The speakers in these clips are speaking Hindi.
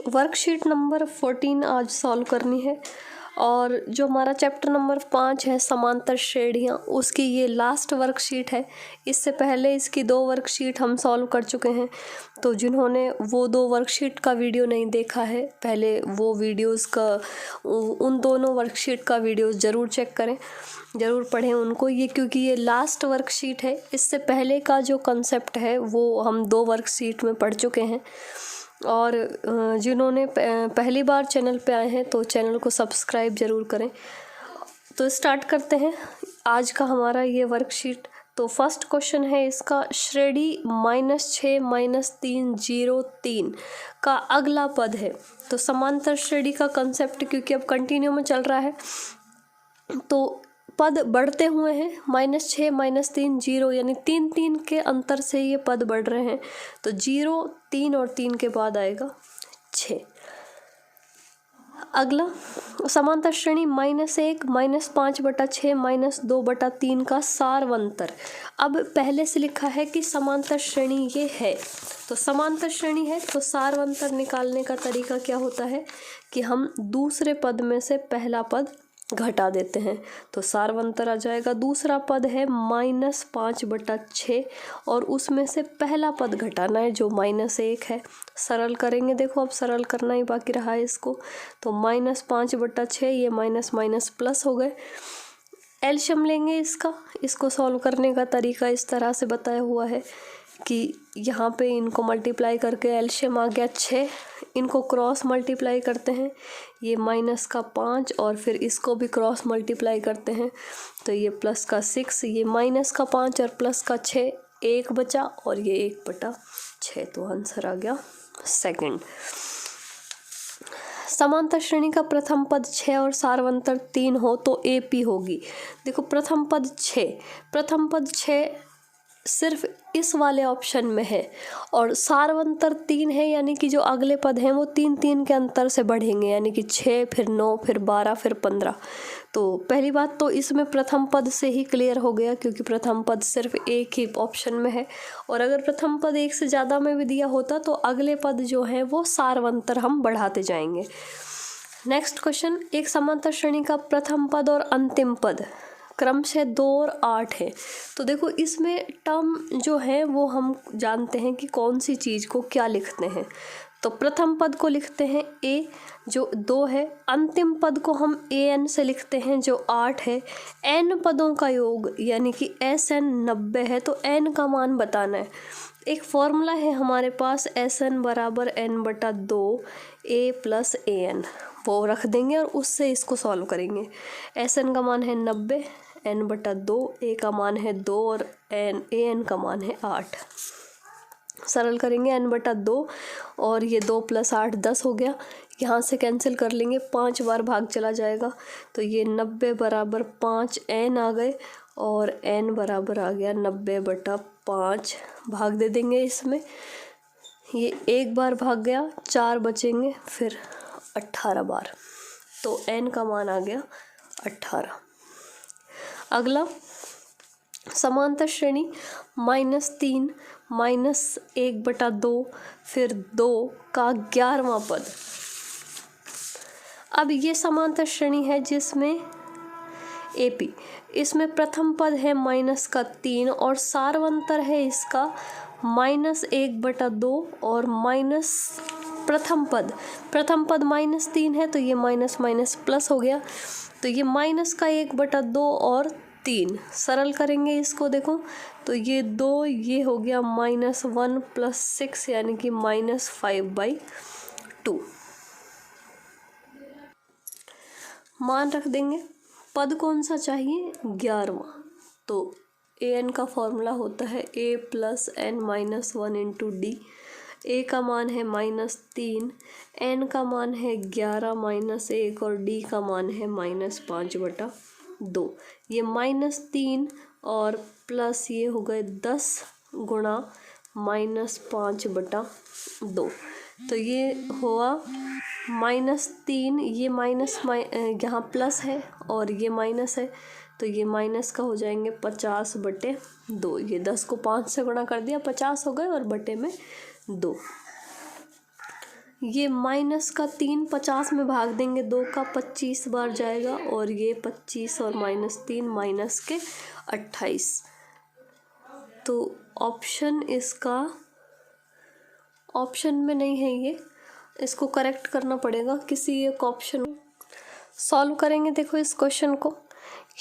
वर्कशीट नंबर 14 आज सॉल्व करनी है और जो हमारा चैप्टर नंबर 5 है समांतर श्रेणियाँ, उसकी ये लास्ट वर्कशीट है। इससे पहले इसकी 2 वर्कशीट हम सॉल्व कर चुके हैं, तो जिन्होंने वो 2 वर्कशीट का वीडियो नहीं देखा है पहले वो वीडियोस का उन दोनों वर्कशीट का वीडियो ज़रूर चेक करें, ज़रूर पढ़ें उनको, ये क्योंकि ये लास्ट वर्कशीट है। इससे पहले का जो कंसेप्ट है वो हम 2 वर्कशीट में पढ़ चुके हैं। और जिन्होंने पहली बार चैनल पे आए हैं तो चैनल को सब्सक्राइब ज़रूर करें। तो स्टार्ट करते हैं आज का हमारा ये वर्कशीट। तो फर्स्ट क्वेश्चन है इसका, श्रेणी -6 -3 0 3 का अगला पद है। तो समांतर श्रेणी का कंसेप्ट क्योंकि अब कंटिन्यू में चल रहा है तो पद बढ़ते हुए हैं, -6 -3 0 यानी 3 3 के अंतर से ये पद बढ़ रहे हैं। तो 0 3 और 3 के बाद आएगा 6। अगला समांतर श्रेणी -1 -5/6 -2/3 का सारवंतर। अब पहले से लिखा है कि समांतर श्रेणी ये है, तो समांतर श्रेणी है तो सारवंतर निकालने का तरीका क्या होता है कि हम दूसरे पद में से पहला पद घटा देते हैं। तो सारवंतर आ जाएगा, दूसरा पद है -5/6 और उसमें से पहला पद घटाना है जो -1 है। सरल करेंगे, देखो अब सरल करना ही बाकी रहा है इसको। तो -5/6 ये माइनस माइनस प्लस हो गए। एलशियम लेंगे इसको सॉल्व करने का तरीका इस तरह से बताया हुआ है कि यहाँ पे इनको मल्टीप्लाई करके एलशियम आ गया 6, इनको क्रॉस मल्टीप्लाई करते हैं, ये -5 और फिर इसको भी क्रॉस मल्टीप्लाई करते हैं तो ये +6, ये -5 और +6, 1 बचा और ये 1/6, तो आंसर आ गया सेकंड। समांतर श्रेणी का प्रथम पद 6 और सारवंतर 3 हो तो AP होगी। देखो प्रथम पद 6 सिर्फ इस वाले ऑप्शन में है और सारवंतर 3 है, यानी कि जो अगले पद हैं वो 3 3 के अंतर से बढ़ेंगे, यानी कि 6 फिर 9 फिर 12 फिर 15। तो पहली बात तो इसमें प्रथम पद से ही क्लियर हो गया क्योंकि प्रथम पद सिर्फ एक ही ऑप्शन में है, और अगर प्रथम पद 1 से ज़्यादा में भी दिया होता तो अगले पद जो हैं वो सारवंतर हम बढ़ाते जाएंगे। नेक्स्ट क्वेश्चन, एक समांतर श्रेणी का प्रथम पद और अंतिम पद क्रमशः 2 और 8 है। तो देखो इसमें टर्म जो है वो हम जानते हैं कि कौन सी चीज़ को क्या लिखते हैं। तो प्रथम पद को लिखते हैं A जो 2 है, अंतिम पद को हम AN से लिखते हैं जो 8 है। N पदों का योग यानी कि SN 90 है, तो N का मान बताना है। एक फॉर्मूला है हमारे पास SN = N/2 A + AN, वो रख देंगे और उससे इसको सॉल्व करेंगे। SN का मान है 90, N/2, A का मान है 2 और AN का मान है 8। सरल करेंगे, N/2 और ये 2 + 8 10 हो गया, यहाँ से कैंसिल कर लेंगे, 5 बार भाग चला जाएगा तो ये 90 = 5 N आ गए और N बराबर आ गया 90/5। भाग दे देंगे इसमें, ये 1 बार भाग गया, 4 बचेंगे, फिर 18 बार, तो N का मान आ गया 18। अगला समांतर श्रेणी -3 -1/2 फिर 2 का 11वां पद। अब ये समांतर श्रेणी है जिसमें AP, इसमें प्रथम पद है -3 और सारवंतर है इसका -1/2 और माइनस प्रथम पद -3 है तो ये माइनस माइनस प्लस हो गया, तो ये माइनस का 1/2 और 3। सरल करेंगे इसको, देखो तो ये 2 ये हो गया -1 + 6 यानी कि -5/2। मान रख देंगे, पद कौन सा चाहिए 11वां। तो AN का फॉर्मूला होता है A + N - 1 × D। A का मान है -3, N का मान है 11 - 1 और D का मान है -5/2। ये -3 और प्लस ये हो गए 10 गुणा -5/2, तो ये हुआ -3, ये माइनस यहाँ प्लस है और ये माइनस है, तो ये माइनस का हो जाएंगे 50/2। ये 10 को 5 से गुणा कर दिया, 50 हो गए और बटे में 2। ये माइनस का 3 50 में भाग देंगे, 2 का 25 बार जाएगा और ये 25 और -3 माइनस के 28। तो ऑप्शन इसका ऑप्शन में नहीं है, ये इसको करेक्ट करना पड़ेगा किसी एक ऑप्शन। सॉल्व करेंगे देखो इस क्वेश्चन को।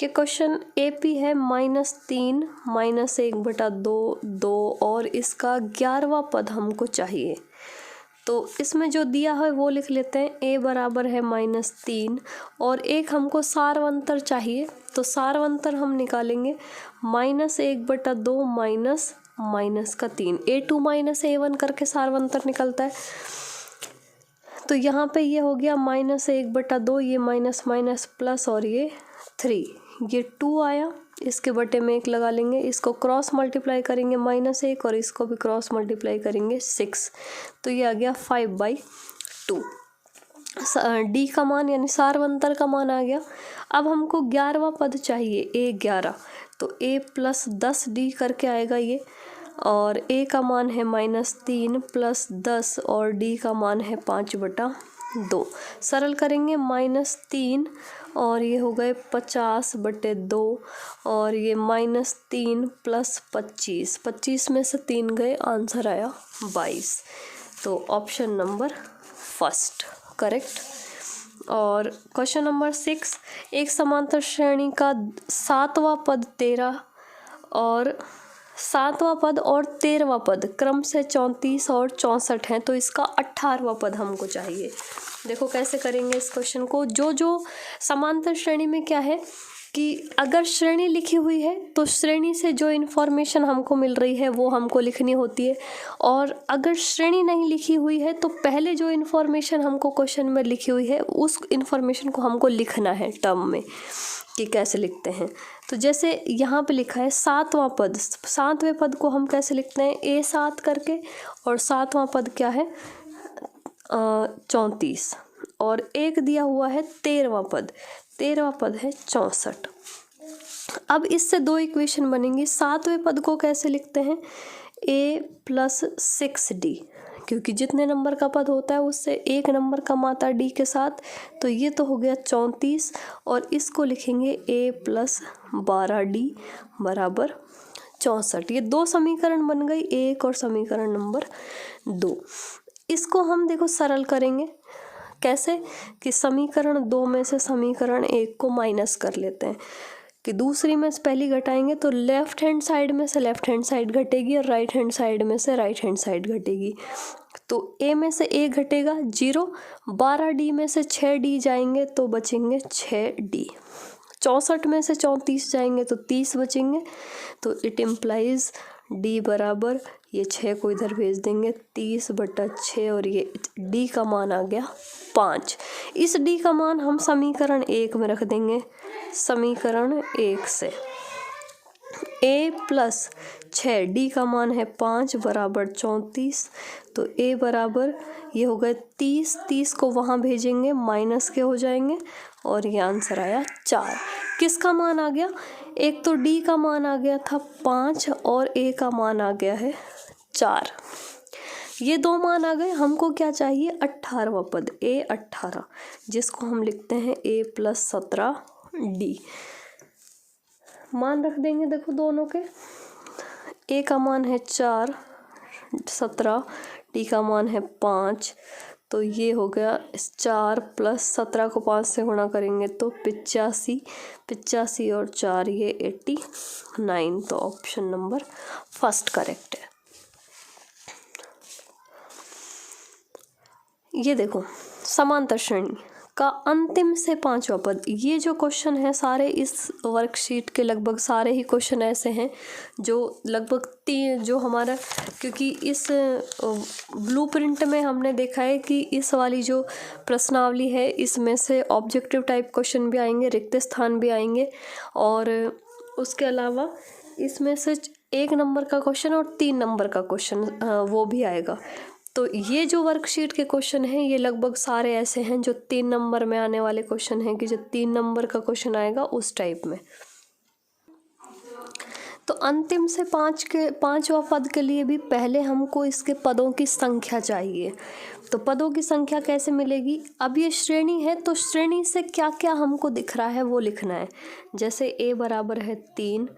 ये क्वेश्चन AP है -3 -1/2 2 और इसका 11वां पद हमको चाहिए। तो इसमें जो दिया है वो लिख लेते हैं। A बराबर है -3 और एक हमको सारवंतर चाहिए, तो सारवंतर हम निकालेंगे -1/2 माइनस का 3, A2 -A1 करके सारवंतर निकलता है। तो यहाँ पे ये हो गया -1/2, ये माइनस माइनस प्लस और ये 3, ये 2 आया, इसके बटे में 1 लगा लेंगे, इसको क्रॉस मल्टीप्लाई करेंगे -1 और इसको भी क्रॉस मल्टीप्लाई करेंगे 6, तो ये आ गया 5/2। D का मान यानी सारवंतर का मान आ गया। अब हमको 11वां पद चाहिए, A11, तो A + 10D करके आएगा ये, और A का मान है -3 + 10 और D का मान है 5/2। सरल करेंगे -3 और ये हो गए 50/2 और ये -3 + 25, 25 में से 3 गए, आंसर आया 22। तो ऑप्शन नंबर फर्स्ट करेक्ट। और क्वेश्चन नंबर 6, एक समांतर श्रेणी का 7वां पद 13 और 7वां पद और 13वां पद क्रम से 34 और 64 हैं, तो इसका 18वां पद हमको चाहिए। देखो कैसे करेंगे इस क्वेश्चन को। जो समांतर श्रेणी में क्या है कि अगर श्रेणी लिखी हुई है तो श्रेणी से जो इन्फॉर्मेशन हमको मिल रही है वो हमको लिखनी होती है, और अगर श्रेणी नहीं लिखी हुई है तो पहले जो इन्फॉर्मेशन हमको क्वेश्चन में लिखी हुई है उस इन्फॉर्मेशन को हमको लिखना है टर्म में कि कैसे लिखते हैं। तो जैसे यहाँ पे लिखा है 7वां पद, 7वें पद को हम कैसे लिखते हैं, A7 करके, और 7वां पद क्या है 34, और एक दिया हुआ है 13वां पद, 13वां पद है 64। अब इससे 2 इक्वेशन बनेंगी। 7वें पद को कैसे लिखते हैं, A + 6D, क्योंकि जितने नंबर का पद होता है उससे 1 नंबर कम आता है D के साथ, तो ये तो हो गया 34, और इसको लिखेंगे A + 12D बराबर 64। ये 2 समीकरण बन गई, एक और समीकरण नंबर 2। इसको हम देखो सरल करेंगे कैसे कि समीकरण 2 में से समीकरण 1 को माइनस कर लेते हैं, कि दूसरी में से पहली घटाएंगे तो लेफ्ट हैंड साइड में से लेफ्ट हैंड साइड घटेगी और राइट हैंड साइड में से राइट हैंड साइड घटेगी। तो A में से A घटेगा 0, 12D में से 6D जाएंगे तो बचेंगे 6D, 64 में से 34 जाएंगे तो 30 बचेंगे। तो इट इम्प्लाइज D बराबर, ये 6 को इधर भेज देंगे, 30/6 और ये D का मान आ गया 5। इस D का मान हम समीकरण 1 में रख देंगे। समीकरण 1 से A + 6D का मान है 5 बराबर 34, तो A बराबर ये हो गए 30, 30 को वहाँ भेजेंगे माइनस के हो जाएंगे और ये आंसर आया 4। किसका मान आ गया, एक तो D का मान आ गया था 5 और A का मान आ गया है 4। ये 2 मान आ गए। हमको क्या चाहिए, 18वां पद A18, जिसको हम लिखते हैं A + 17D। मान रख देंगे देखो दोनों के, A का मान है 4, 17, D का मान है 5, तो ये हो गया 4 + 17 को 5 से गुणा करेंगे तो 85, 85 और 4 ये 89। तो ऑप्शन नंबर फर्स्ट करेक्ट है। ये देखो समांतर श्रेणी का अंतिम से 5वां पद, ये जो क्वेश्चन है सारे इस वर्कशीट के लगभग सारे ही क्वेश्चन ऐसे हैं जो लगभग जो हमारा, क्योंकि इस ब्लूप्रिंट में हमने देखा है कि इस वाली जो प्रश्नावली है इसमें से ऑब्जेक्टिव टाइप क्वेश्चन भी आएंगे, रिक्त स्थान भी आएंगे, और उसके अलावा इसमें से 1 नंबर का क्वेश्चन और 3 नंबर का क्वेश्चन वो भी आएगा। तो ये जो वर्कशीट के क्वेश्चन हैं ये लगभग सारे ऐसे हैं जो 3 नंबर में आने वाले क्वेश्चन हैं, कि जो 3 नंबर का क्वेश्चन आएगा उस टाइप में। तो अंतिम से पांचवा पद के लिए भी पहले हमको इसके पदों की संख्या चाहिए। तो पदों की संख्या कैसे मिलेगी? अब ये श्रेणी है तो श्रेणी से क्या क्या हमको दिख रहा है वो लिखना है। जैसे a बराबर है 3,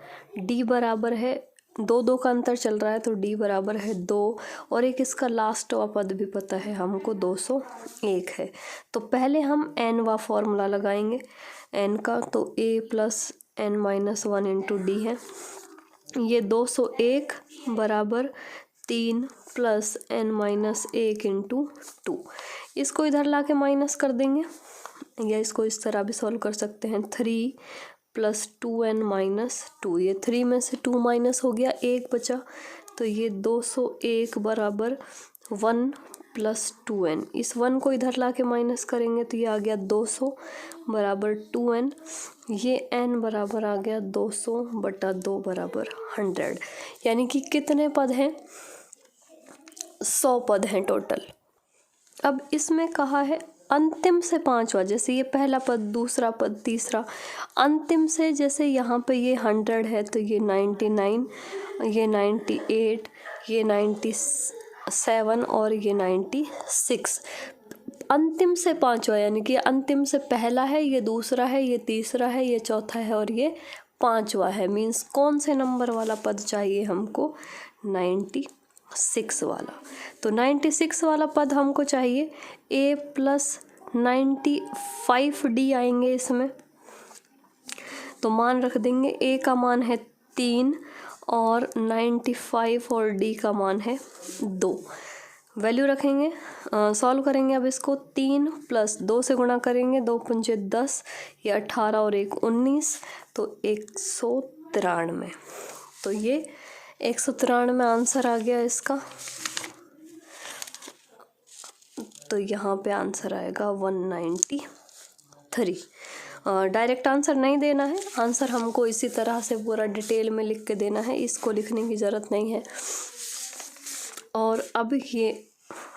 d बराबर है 2 का अंतर चल रहा है तो d बराबर है 2, और एक इसका लास्ट वा पद भी पता है हमको 201 है। तो पहले हम n वा फॉर्मूला लगाएंगे n का, तो a plus n-1 into D है। ये 201 बराबर 3 प्लस n-1 इंटू 2। इसको इधर ला के माइनस कर देंगे, या इसको इस तरह भी सॉल्व कर सकते हैं। 3 प्लस 2n-2, ये 3 में से 2 माइनस हो गया, 1 बचा, तो ये 201 बराबर 1 प्लस 2n। इस 1 को इधर ला के माइनस करेंगे तो ये आ गया 200 बराबर 2n। ये n बराबर आ गया 200 बटा 2 बराबर 100। यानी कि कितने पद हैं? 100 पद हैं टोटल। अब इसमें कहा है अंतिम से पांचवा, जैसे ये पहला पद, दूसरा पद, तीसरा, अंतिम से जैसे यहाँ पे ये 100 है तो ये 99, ये 98, ये 97 और ये 96। अंतिम से पांचवा यानी कि अंतिम से पहला है, ये दूसरा है, ये तीसरा है, ये चौथा है और ये पांचवा है। मीन्स कौन से नंबर वाला पद चाहिए हमको? 96 वाला। तो 96 वाला पद हमको चाहिए। a प्लस 95d आएंगे इसमें, तो मान रख देंगे। a का मान है 3 और 95 और d का मान है 2। वैल्यू रखेंगे, सॉल्व करेंगे। अब इसको 3 प्लस 2 से गुणा करेंगे, 2 पंचे 10, ये 18 और 1 19, तो 193। तो ये 193 आंसर आ गया इसका। तो यहाँ पे आंसर आएगा 193। डायरेक्ट आंसर नहीं देना है, आंसर हमको इसी तरह से पूरा डिटेल में लिख के देना है, इसको लिखने की ज़रूरत नहीं है। और अब ये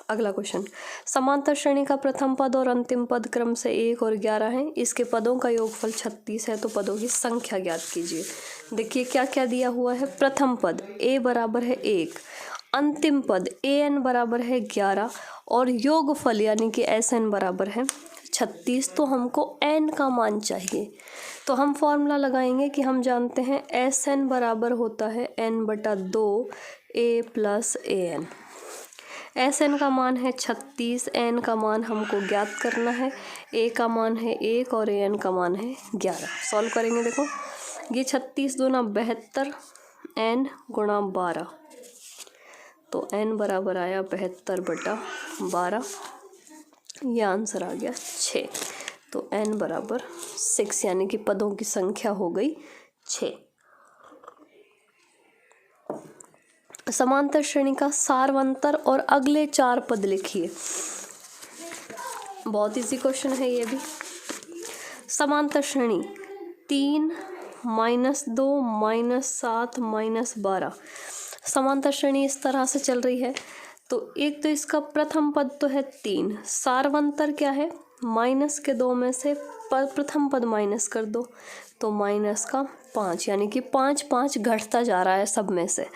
अगला क्वेश्चन, समांतर श्रेणी का प्रथम पद और अंतिम पद क्रम से 1 और 11 हैं। इसके पदों का योगफल 36 है, तो पदों की संख्या ज्ञात कीजिए। देखिए क्या क्या दिया हुआ है। प्रथम पद a बराबर है 1, अंतिम पद an बराबर है 11 और योगफल यानी कि sn बराबर है 36। तो हमको n का मान चाहिए, तो हम फॉर्मूला लगाएंगे कि हम जानते हैं sn बराबर होता है n बटा 2 a प्लस an। sn का मान है 36, n का मान हमको ज्ञात करना है। a का मान है 1 और an का मान है 11। सॉल्व करेंगे, देखो ये 36 दूना 72, n गुणा 12, तो n बराबर आया 72 बटा 12। ये आंसर आ गया 6। तो n बराबर 6 यानी कि पदों की संख्या हो गई 6। समांतर श्रेणी का सारवंतर और अगले 4 पद लिखिए। बहुत इजी क्वेश्चन है ये भी। समांतर श्रेणी 3 -2 -7 -12। समांतर श्रेणी इस तरह से चल रही है। तो एक तो इसका प्रथम पद तो है 3, सारवंतर क्या है? माइनस के 2 में से प्रथम पद माइनस कर दो, तो माइनस का 5, यानी कि 5 5 घटता जा रहा है सब में से।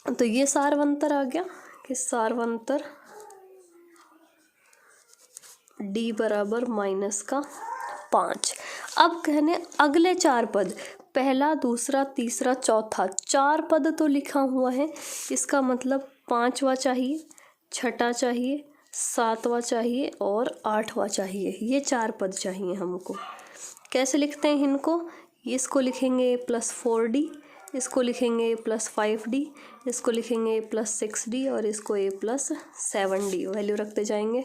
तो ये सारवंतर आ गया कि सारवंतर d बराबर माइनस का 5। अब कहने अगले 4 पद, पहला, दूसरा, तीसरा, चौथा, 4 पद तो लिखा हुआ है। इसका मतलब 5वां चाहिए, 6वां चाहिए, 7वां चाहिए और 8वां चाहिए। ये 4 पद चाहिए हमको। कैसे लिखते हैं इनको? इसको लिखेंगे +4d, इसको लेंगे +5d, इसको लिखेंगे +6d और इसको a+7d। वैल्यू रखते जाएंगे।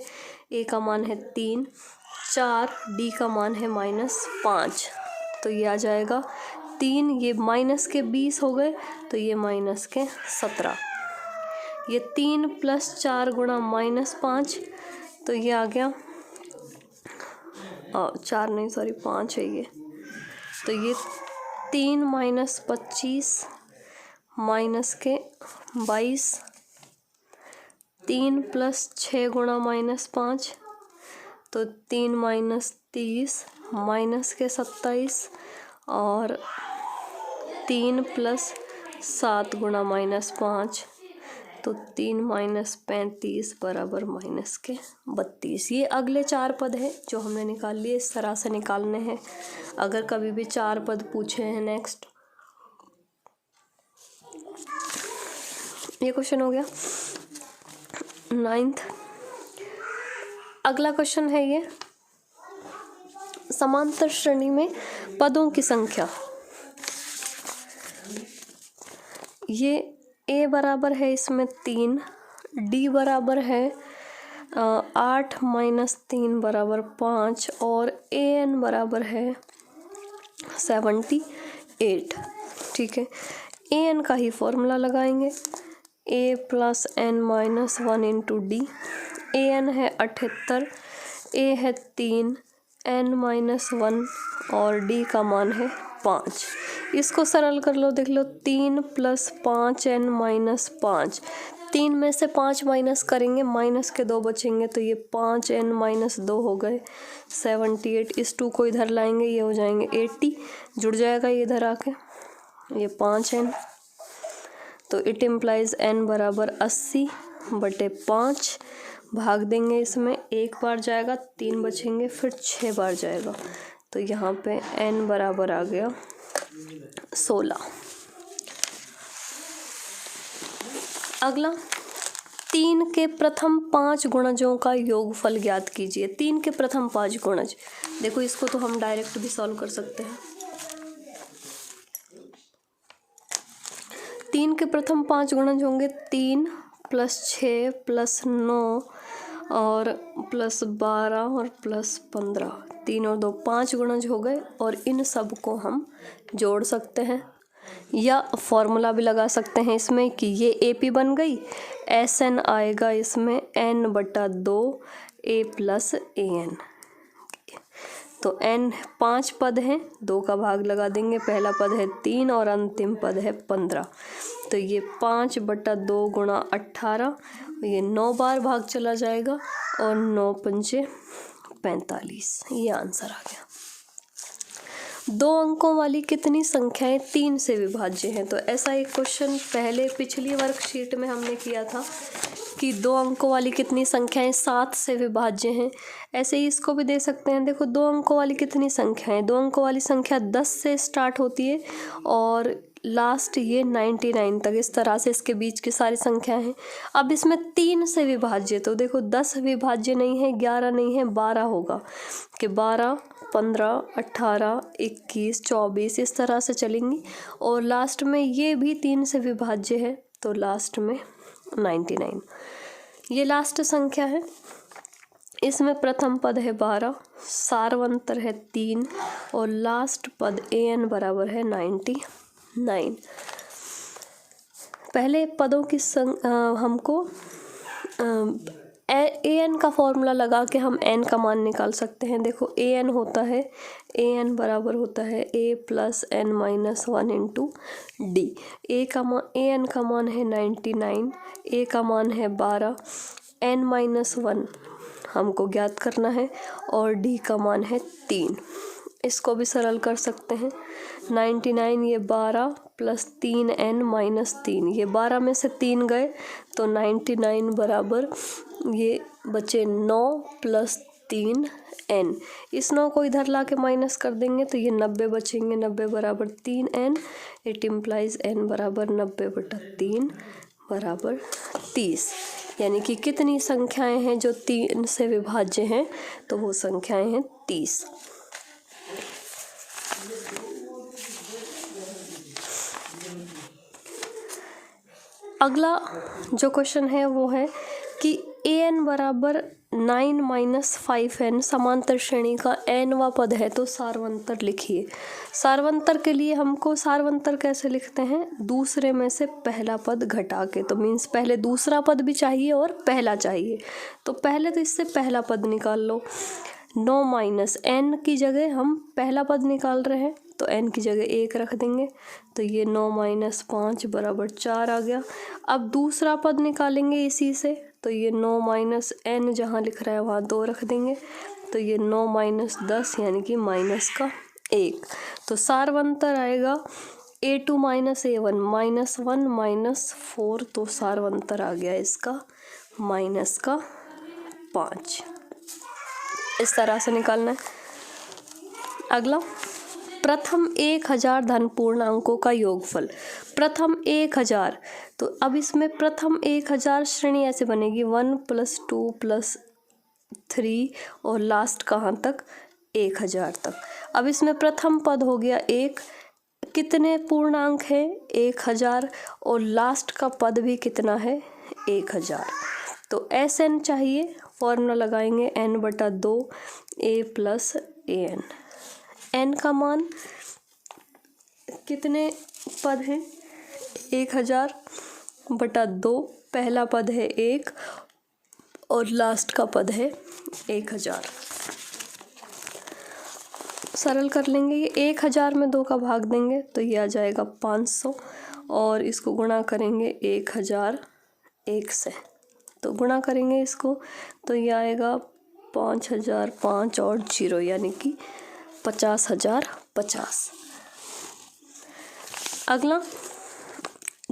a का मान है 3, 4, d का मान है -5, तो ये आ जाएगा 3, ये माइनस के 20 हो गए, तो ये माइनस के 17। ये 3 + 4 गुणा -5, तो ये आ गया 4 नहीं सॉरी 5 है ये। तो ये 3 - 25 माइनस के 22, 3 + 6 गुणा -5, तो 3 - 30 माइनस के 27 और 3 + 7 × -5, तो 3 - 35 बराबर -32। ये अगले 4 पद हैं जो हमने निकाल लिए, इस तरह से निकालने हैं अगर कभी भी 4 पद पूछे हैं। नेक्स्ट ये क्वेश्चन हो गया 9th। अगला क्वेश्चन है ये समांतर श्रेणी में पदों की संख्या। ये a बराबर है इसमें 3, d बराबर है 8 - 3 बराबर 5 और an बराबर है 78। ठीक है, an का ही फॉर्मूला लगाएंगे, a + n - 1 × d। an है 78, a है 3, n - 1 और d का मान है 5। इसको सरल कर लो, देख लो 3 + 5n - 5, 3 में से 5 माइनस करेंगे, माइनस के 2 बचेंगे, तो ये 5n - 2 हो गए 78। इस 2 को इधर लाएंगे, ये हो जाएंगे 80, जुड़ जाएगा ये इधर आके, ये 5n। तो इट इम्प्लाइज n बराबर 80/5। भाग देंगे, इसमें 1 बार जाएगा, 3 बचेंगे, फिर 6 बार जाएगा, तो यहाँ पे n बराबर आ गया 16। अगला 3 के प्रथम 5 गुणजों का योगफल ज्ञात कीजिए। 3 के प्रथम 5 गुणज, देखो इसको तो हम डायरेक्ट भी सॉल्व कर सकते हैं। 3 के प्रथम 5 गुणज होंगे 3 + 6 + 9 और +12 और +15, 3 और 2 5 गुणज हो गए, और इन सब को हम जोड़ सकते हैं या फॉर्मूला भी लगा सकते हैं इसमें कि ये AP बन गई, SN आएगा इसमें n/2 a + an। तो n 5 पद हैं, 2 का भाग लगा देंगे, पहला पद है 3 और अंतिम पद है 15, तो ये 5/2 × 18, ये 9 बार भाग चला जाएगा और 9 × 5 = 45। ये आंसर आ गया। 2 अंकों वाली कितनी संख्याएं 3 से विभाज्य हैं? तो ऐसा एक क्वेश्चन पहले पिछली वर्कशीट में हमने किया था कि 2 अंकों वाली कितनी संख्याएं 7 से विभाज्य हैं। ऐसे ही इसको भी दे सकते हैं। देखो 2 अंकों वाली कितनी संख्याएं, 2 अंकों वाली संख्या 10 से स्टार्ट होती है और लास्ट ये 99 तक, इस तरह से इसके बीच की सारी संख्याएं हैं। अब इसमें 3 से विभाज्य, तो देखो 10 विभाज्य नहीं है, 11 नहीं है, 12 होगा कि 12, 15, 18, 21, 24 इस तरह से चलेंगी, और लास्ट में ये भी 3 से विभाज्य है, तो लास्ट में 99। ये लास्ट संख्या है। इसमें प्रथम पद है 12, सार्वंतर है 3 और लास्ट पद an बराबर है 99। पहले पदों की हमको an का फॉर्मूला लगा के हम n का मान निकाल सकते हैं। देखो an होता है, an बराबर होता है a + n - 1 × d। an का मान है 99, a का मान है 12, n - 1 हमको ज्ञात करना है और d का मान है 3। इसको भी सरल कर सकते हैं। 99 ये 12 + 3n - 3, ये 12 में से 3 गए तो 99 बराबर ये बचे 9 + 3n। इस 9 को इधर ला के माइनस कर देंगे तो ये 90 बचेंगे, 90 बराबर 3n। इट इम्प्लाइज n बराबर 90/3 बराबर 30। यानी कि कितनी संख्याएं हैं जो 3 से विभाज्य हैं, तो वो संख्याएं हैं 30। अगला जो क्वेश्चन है वो है कि an बराबर 9 - 5n समांतर श्रेणी का nवां पद है, तो सार्वंतर लिखिए। सार्वंतर के लिए हमको सार्वंतर कैसे लिखते हैं, दूसरे में से पहला पद घटा के, तो मीन्स पहले दूसरा पद भी चाहिए और पहला चाहिए। तो पहले तो इससे पहला पद निकाल लो। 9 - n की जगह हम पहला पद निकाल रहे हैं, तो n की जगह 1 रख देंगे, तो ये 9 - 5 बराबर 4 आ गया। अब दूसरा पद निकालेंगे इसी से, तो ये 9 - n जहाँ लिख रहा है वहाँ 2 रख देंगे, तो ये 9 - 10 यानी कि -1। तो सार्वंतर आएगा A2 माइनस A1 -1 -4, तो सार्वंतर आ गया इसका माइनस का 5। इस तरह से निकालना है। अगला, प्रथम 1000 धन पूर्णांकों का योगफल। प्रथम 1000, तो अब इसमें प्रथम 1000 श्रेणी ऐसे बनेगी 1 + 2 + 3 और लास्ट कहाँ तक, 1000 तक। अब इसमें प्रथम पद हो गया 1, कितने पूर्णांक है 1000, और लास्ट का पद भी कितना है 1000। तो Sn चाहिए, फॉर्मूला लगाएंगे n/2 a + an। n का मान कितने पद हैं 1000/2, पहला पद है 1 और लास्ट का पद है 1000। सरल कर लेंगे, ये 1000 में 2 का भाग देंगे तो ये आ जाएगा 500, और इसको गुणा करेंगे 1001 से, तो गुणा करेंगे इसको तो ये आएगा 5005 और 0 यानी कि 50,050। अगला,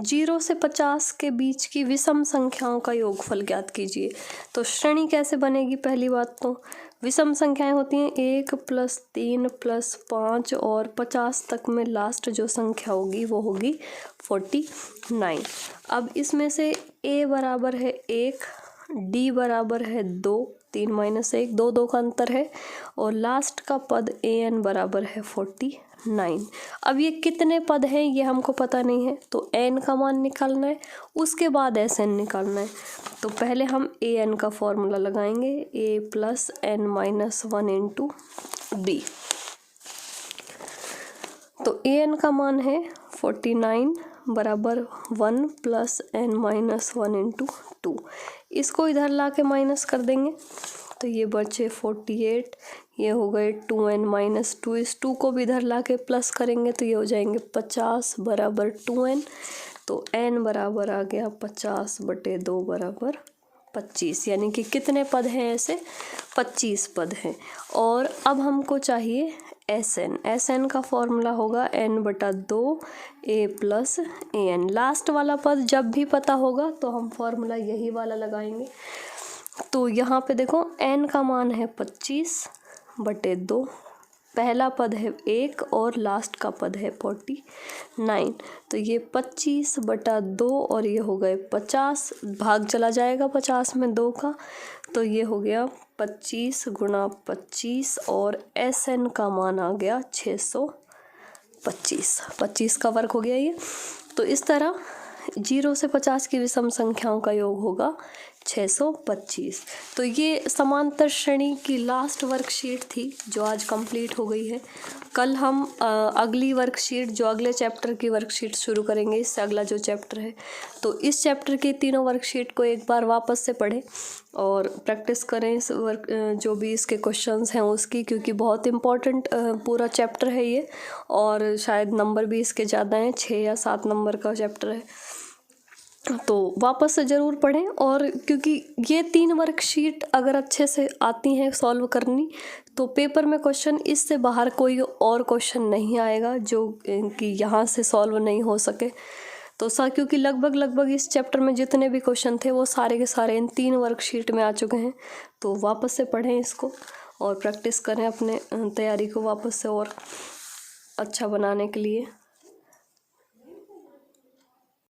0 से 50 के बीच की विषम संख्याओं का योगफल ज्ञात कीजिए। तो श्रेणी कैसे बनेगी, पहली बात तो विषम संख्याएं होती हैं 1 + 3 + 5 और 50 तक में लास्ट जो संख्या होगी वो होगी 49। अब इसमें से a बराबर है 1, d बराबर है 2, 3 - 1, 2 2 का अंतर है, और लास्ट का पद an बराबर है 49। अब ये कितने पद हैं ये हमको पता नहीं है, तो n का मान निकालना है, उसके बाद Sn निकालना है। तो पहले हम an का फॉर्मूला लगाएंगे, a + n - 1 × d। तो an का मान है 49 बराबर 1 + n - 1 × 2। इसको इधर ला के माइनस कर देंगे तो ये बचे 48, ये हो गए 2n - 2, इस 2 को भी इधर ला के प्लस करेंगे तो ये हो जाएंगे 50 बराबर 2n, तो n बराबर आ गया 50/2 बराबर 25, यानी कि कितने पद हैं ऐसे, 25 पद हैं। और अब हमको चाहिए Sn का फॉर्मूला होगा n/2 a + an। लास्ट वाला पद जब भी पता होगा तो हम फॉर्मूला यही वाला लगाएंगे। तो यहाँ पे देखो n का मान है 25/2, पहला पद है 1 और लास्ट का पद है 49, तो ये 25/2 और ये हो गए 50, भाग चला जाएगा 50 में 2 का, तो ये हो गया 25 × 25 और Sn का मान आ गया 625, 25 का वर्ग हो गया ये। तो इस तरह 0 से 50 की विषम संख्याओं का योग होगा 625। तो ये समांतर श्रेणी की लास्ट वर्कशीट थी जो आज कंप्लीट हो गई है। कल हम अगली वर्कशीट जो अगले चैप्टर की वर्कशीट शुरू करेंगे, इससे अगला जो चैप्टर है, तो इस चैप्टर के तीनों वर्कशीट को एक बार वापस से पढ़ें और प्रैक्टिस करें इस जो भी इसके क्वेश्चंस हैं उसकी, क्योंकि बहुत इम्पॉर्टेंट पूरा चैप्टर है ये, और शायद नंबर भी इसके ज़्यादा हैं, 6 या 7 नंबर का चैप्टर है। तो वापस से ज़रूर पढ़ें, और क्योंकि ये 3 वर्कशीट अगर अच्छे से आती हैं सॉल्व करनी तो पेपर में क्वेश्चन इससे बाहर कोई और क्वेश्चन नहीं आएगा जो कि यहाँ से सॉल्व नहीं हो सके। तो क्योंकि लगभग इस चैप्टर में जितने भी क्वेश्चन थे वो सारे के सारे इन 3 वर्कशीट में आ चुके हैं। तो वापस से पढ़ें इसको और प्रैक्टिस करें अपने तैयारी को वापस से और अच्छा बनाने के लिए।